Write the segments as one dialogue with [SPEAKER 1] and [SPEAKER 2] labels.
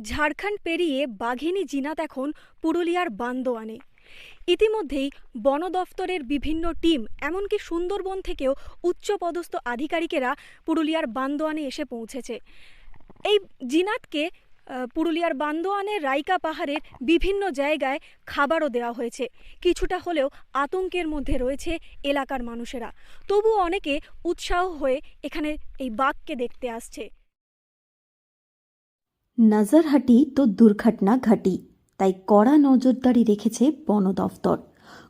[SPEAKER 1] ঝাড়খণ্ড পেরিয়ে বাঘিনী জিনাত এখন পুরুলিয়ার বান্দোয়ানে। ইতিমধ্যেই বন দফতরের বিভিন্ন টিম, এমনকি সুন্দরবন থেকেও উচ্চপদস্থ আধিকারিকেরা পুরুলিয়ার বান্দোয়ানে এসে পৌঁছেছে। এই জিনাতকে পুরুলিয়ার বান্দোয়ানের রাইকা পাহাড়ের বিভিন্ন জায়গায় খাবারও দেওয়া হয়েছে। কিছুটা হলেও আতঙ্কের মধ্যে রয়েছে এলাকার মানুষেরা, তবুও অনেকে উৎসাহ হয়ে এখানে এই বাঘকে দেখতে আসছে।
[SPEAKER 2] নজরহাটি তো দুর্ঘটনা ঘাটি, তাই কড়া নজরদারি রেখেছে বন দফতর।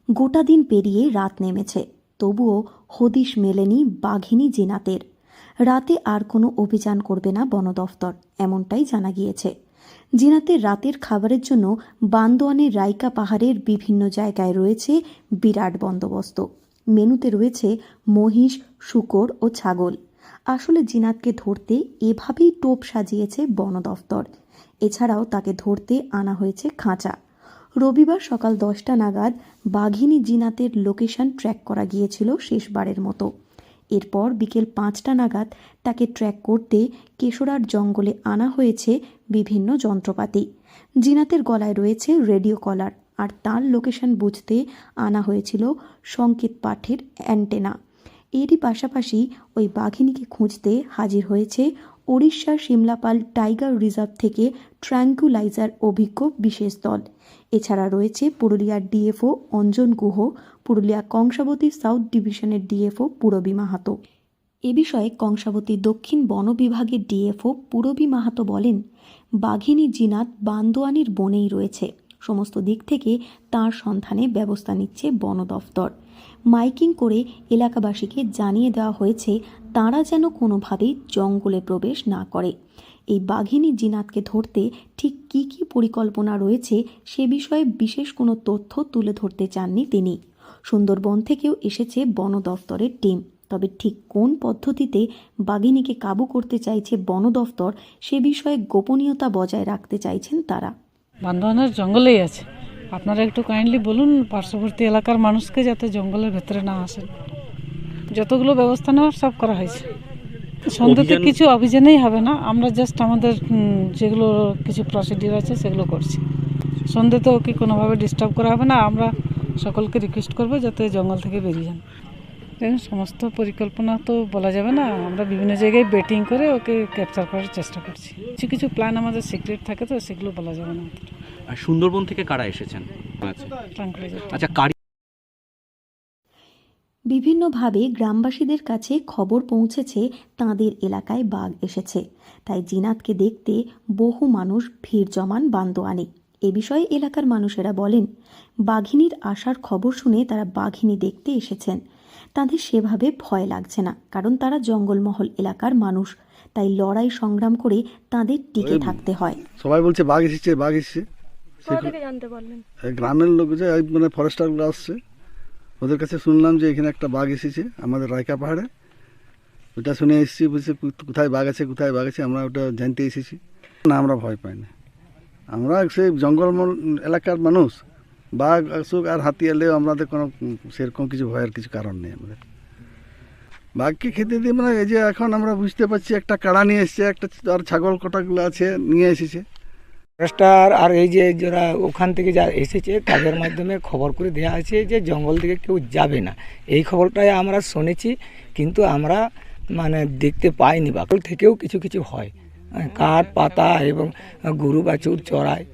[SPEAKER 2] গোটা দিন পেরিয়ে রাত নেমেছে, তবুও হদিশ মেলেনি বাঘিনী জিনাতের। রাতে আর কোনো অভিযান করবে না বন দফতর, এমনটাই জানা গিয়েছে। জিনাতের রাতের খাবারের জন্য বান্দোয়ানের রাইকা পাহাড়ের বিভিন্ন জায়গায় রয়েছে বিরাট বন্দোবস্ত। মেনুতে রয়েছে মহিষ, শূকর ও ছাগল। আসলে জিনাতকে ধরতে এভাবেই টোপ সাজিয়েছে বন দফতর। এছাড়াও তাকে ধরতে আনা হয়েছে খাঁচা। রবিবার সকাল 10টা নাগাদ বাঘিনী জিনাতের লোকেশন ট্র্যাক করা গিয়েছিল শেষবারের মতো। এরপর বিকেল 5টা নাগাদ তাকে ট্র্যাক করতে কেশরার জঙ্গলে আনা হয়েছে বিভিন্ন যন্ত্রপাতি। জিনাতের গলায় রয়েছে রেডিও কলার, আর তার লোকেশন বুঝতে আনা হয়েছিল সংকেত পাঠের অ্যান্টেনা। এরই পাশাপাশি ওই বাঘিনীকে খুঁজতে হাজির হয়েছে ওড়িশার সিমলাপাল টাইগার রিজার্ভ থেকে ট্র্যাঙ্কুলাইজার অভিজ্ঞ বিশেষ দল। এছাড়া রয়েছে পুরুলিয়ার ডিএফও অঞ্জন গুহ, পুরুলিয়া কংসাবতী সাউথ ডিভিশনের ডিএফও পূরবী মাহাতো। এ বিষয়ে কংসাবতী দক্ষিণ বন বিভাগের ডিএফও পূরবী মাহাতো বলেন, বাঘিনী জিনাত বান্দোয়ানের বনেই রয়েছে। সমস্ত দিক থেকে তার সন্ধানে ব্যবস্থা নিচ্ছে বন দফতর। মাইকিং করে এলাকাবাসীকে জানিয়ে দেওয়া হয়েছে তারা যেন কোনোভাবেই জঙ্গলে প্রবেশ না করে। এই বাঘিনী জিনাতকে ধরতে ঠিক কী কী পরিকল্পনা রয়েছে সে বিষয়ে বিশেষ কোনো তথ্য তুলে ধরতে চাননি তিনি। সুন্দরবন থেকেও এসেছে বন দফতরের টিম, তবে ঠিক কোন পদ্ধতিতে বাঘিনীকে কাবু করতে চাইছে বন দফতর সে বিষয়ে গোপনীয়তা বজায় রাখতে চাইছেন তারা।
[SPEAKER 3] বান্দোয়ানের জঙ্গলেই আছে, আপনারা একটু কাইন্ডলি বলুন পার্শ্ববর্তী এলাকার মানুষকে যাতে জঙ্গলের ভেতরে না আসেন। যতগুলো ব্যবস্থা নেওয়ার সব করা হয়েছে। সন্ধ্যাতে কিছু অভিযানেই হবে না, আমরা জাস্ট আমাদের যেগুলো কিছু প্রসিডিউর আছে সেগুলো করছি। সন্ধ্যাতে ওকে কোনোভাবে ডিস্টার্ব করা হবে না। আমরা সকলকে রিকোয়েস্ট করবো যাতে জঙ্গল থেকে বেরিয়ে যান। দেখুন, সমস্ত পরিকল্পনা তো বলা যাবে না, আমরা বিভিন্ন জায়গায় বেটিং করে ওকে ক্যাপচার করার চেষ্টা করছি। কিছু কিছু প্ল্যান আমাদের সিক্রেট থাকে, তো সেগুলো বলা যাবে না।
[SPEAKER 4] আর সুন্দরবন থেকে কারা এসেছেন? আচ্ছা,
[SPEAKER 2] বিভিন্নভাবে গ্রামবাসীদের কাছে খবর পৌঁছেছে তাঁদের এলাকায় বাঘ এসেছে, তাই জিনাতকে দেখতে বহু মানুষ ভিড় জমান বান্দোয়ানে। এ বিষয়ে এলাকার মানুষেরা বলেন, বাঘিনীর আসার খবর শুনে তারা বাঘিনী দেখতে এসেছেন। তাদের সেভাবে ভয় লাগছে না, কারণ তারা জঙ্গলমহল এলাকার মানুষ, তাই লড়াই সংগ্রাম করে তাদের টিকে থাকতে হয়।
[SPEAKER 5] সবাই বলছে বাঘ এসেছে, বাঘ এসেছে।
[SPEAKER 1] জানতে পারলেন?
[SPEAKER 5] গ্রামের লোক যে মানে ফরেস্টারগুলো আসছে, ওদের কাছে শুনলাম যে এখানে একটা বাঘ এসেছে আমাদের রাইকা পাহাড়ে। ওটা শুনে এসেছি, বলছে কোথায় বাঘ আছে, কোথায় বাঘ আছে, আমরা ওটা জানতে এসেছি। না, আমরা ভয় পাই না। আমরা সেই জঙ্গলমহল এলাকার মানুষ। বাঘ আসুক আর হাতি এলেও আমাদের কোনো সেরকম কিছু ভয়ের কিছু কারণ নেই। আমাদের বাঘকে খেতে দিয়ে মানে এই যে এখন আমরা বুঝতে পারছি একটা কাড়া নিয়ে এসছে, একটা আর ছাগল কটাগুলো আছে নিয়ে এসেছে।
[SPEAKER 6] ফরেস্টার আর এই যে যারা ওখান থেকে যা এসেছে তাদের মাধ্যমে খবর করে দেওয়া আছে যে জঙ্গল থেকে কেউ যাবে না। এই খবরটাই আমরা শুনেছি, কিন্তু আমরা মানে দেখতে পাইনি। বাঘ থেকেও কিছু কিছু হয়, কাঠ পাতা এবং গরু বাছুর চড়ায়।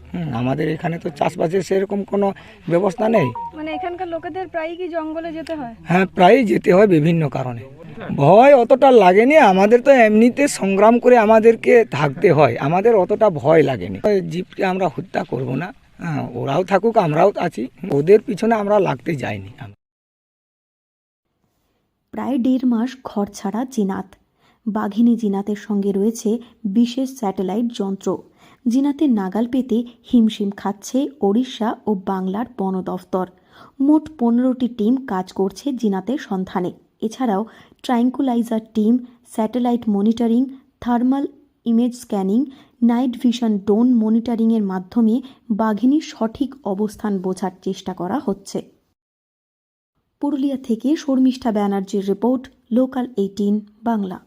[SPEAKER 6] আমাদের এখানে তো চাষবাসের সেরকম কোনো ব্যবস্থা নেই।
[SPEAKER 1] মানে এখানকার লোকেদের প্রায়ই কি জঙ্গলে যেতে হয়?
[SPEAKER 6] হ্যাঁ, প্রায়ই যেতে হয় বিভিন্ন কারণে। ভয় অতটা লাগেনি, আমাদের তো এমনিতে সংগ্রাম করে আমাদেরকে থাকতে হয়, আমাদের অতটা ভয় লাগেনি। জীবকে আমরা হত্যা করব না, হ্যাঁ, ওরাও থাকুক আমরাও আছি, ওদের পিছনে আমরা লাগতে যাইনি।
[SPEAKER 2] প্রায় 1.5 মাস ঘর ছাড়া জিনাত। বাঘিনী জিনাতের সঙ্গে রয়েছে বিশেষ স্যাটেলাইট যন্ত্র। জিনাতের নাগাল পেতে হিমশিম খাচ্ছে ওড়িশা ও বাংলার বন দফতর। মোট 15টি টিম কাজ করছে জিনাতের সন্ধানে। এছাড়াও tranquilliser team, satellite monitoring, thermal image scanning, night vision drone মনিটরিংয়ের মাধ্যমে বাঘিনীর সঠিক অবস্থান বোঝার চেষ্টা করা হচ্ছে। পুরুলিয়া থেকে শর্মিষ্ঠা ব্যানার্জির রিপোর্ট, লোকাল 18 বাংলা।